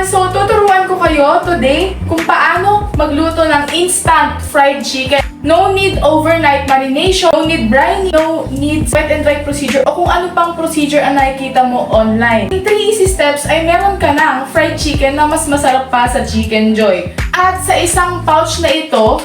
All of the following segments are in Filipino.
Ayan, so tuturuan ko kayo today kung paano magluto ng instant fried chicken. No need overnight marination, no need brining, no need wet and dry procedure, o kung ano pang procedure ang nakikita mo online. In 3 easy steps ay meron ka ng fried chicken na mas masarap pa sa Chicken Joy. At sa isang pouch na ito,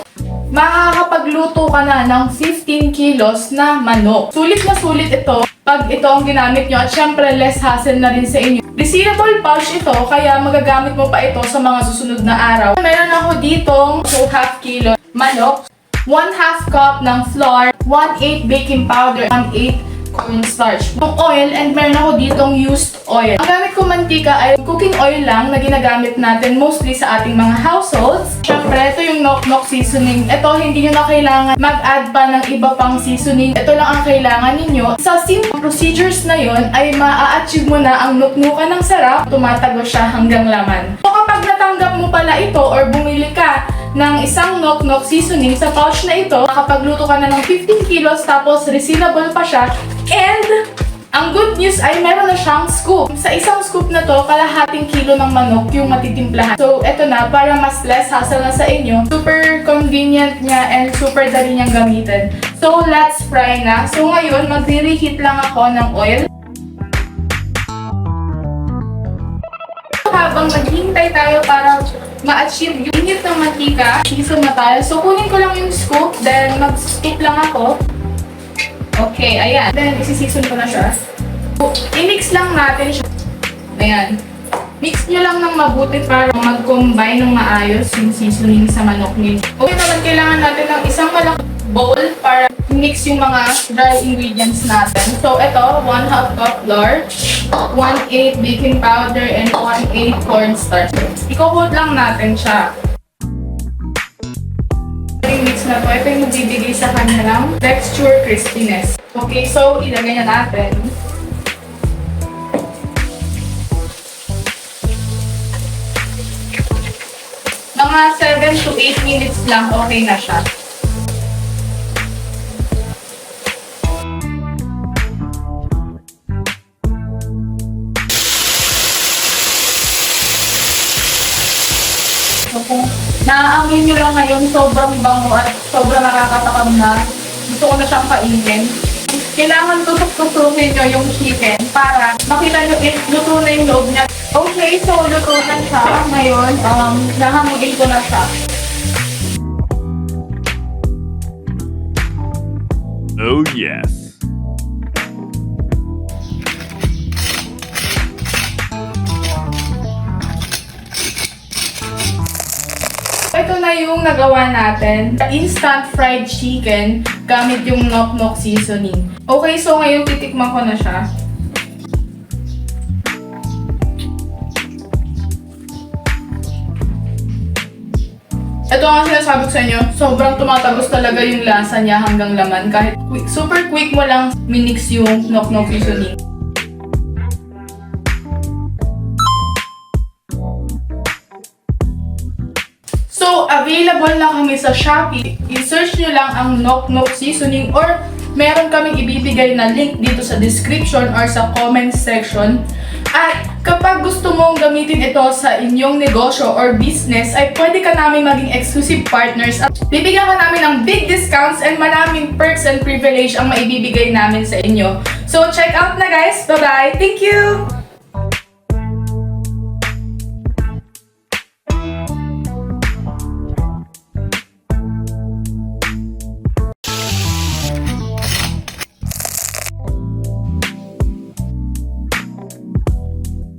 makakapagluto ka na ng 15 kilos na manok. Sulit na sulit ito pag ito ang ginamit nyo at syempre less hassle na rin sa inyo. Resealable pouch ito kaya magagamit mo pa ito sa mga susunod na araw. Meron ako ditong 2.5 kilo manok, 1/2 cup ng flour, 1/8 baking powder, 1/8 cornstarch, yung oil, and meron ako ditong used oil. Ang gamit ko mantika ay cooking oil lang na ginagamit natin mostly sa ating mga households. Syempre, ito yung nok-nok seasoning. Ito, hindi nyo na kailangan mag-add pa ng iba pang seasoning. Ito lang ang kailangan ninyo. Sa simple procedures na yon ay maa-achieve mo na ang nuknukan ng sarap, tumatago siya hanggang laman. So kapag natanggap mo pala ito or bumili ka ng isang nok-nok seasoning sa pouch na ito, nakapagluto ka na ng 15 kilos tapos resealable pa siya. And ang good news ay meron na siyang scoop. Sa isang scoop na to, kalahating kilo ng manok yung matitimplahan. So eto na, para mas less hassle na sa inyo. Super convenient niya and super dali niyang gamitin. So let's fry na. So ngayon, magre-reheat lang ako ng oil. Habang naghihintay tayo para ma-achieve yung init ng mantika, season na tayo. So kunin ko lang yung scoop, then mag-scoop lang ako. Okay, ayan. Then isi-season ko na siya. So, i-mix lang natin siya. Ayan. Mix nyo lang ng mabuti para mag-combine ng maayos yung seasoning sa manok niyo. Okay naman, kailangan natin ng isang malaking bowl para mix yung mga dry ingredients natin. So ito, 1/2 cup flour, 1/8 baking powder, and 1/8 cornstarch. Iko-coat lang natin siya. Yung mix na to, ito yung magbibigay sa kanya ng texture, crispiness. Okay, so ilagay na natin. Mga 7 to 8 minutes lang, okay na siya. So, kung naaamoy nyo lang ngayon, sobrang bango at sobrang nakakatakam na. Gusto ko na siyang kainin. Kailangan tutok-tutukin nyo yung chicken para makita nyo luto na yung loob niya. Okay, so luto na siya. Ngayon, nahamugin ko na siya. Oh yes. Ito na yung nagawa natin. Instant fried chicken gamit yung nok-nok seasoning. Okay, so ngayon titikman ko na siya. Ito nga sinasabi ko sa inyo, sobrang tumatagos talaga yung lasa niya hanggang laman. Kahit super quick mo lang minix yung nok-nok seasoning. So, available na kami sa Shopee. I-search nyo lang ang nok-nok seasoning or meron kaming ibibigay na link dito sa description or sa comment section. At kapag gusto mong gamitin ito sa inyong negosyo or business, ay pwede ka namin maging exclusive partners at bibigyan ka namin ng big discounts and maraming perks and privilege ang maibibigay namin sa inyo. So, check out na guys! Bye-bye! Thank you!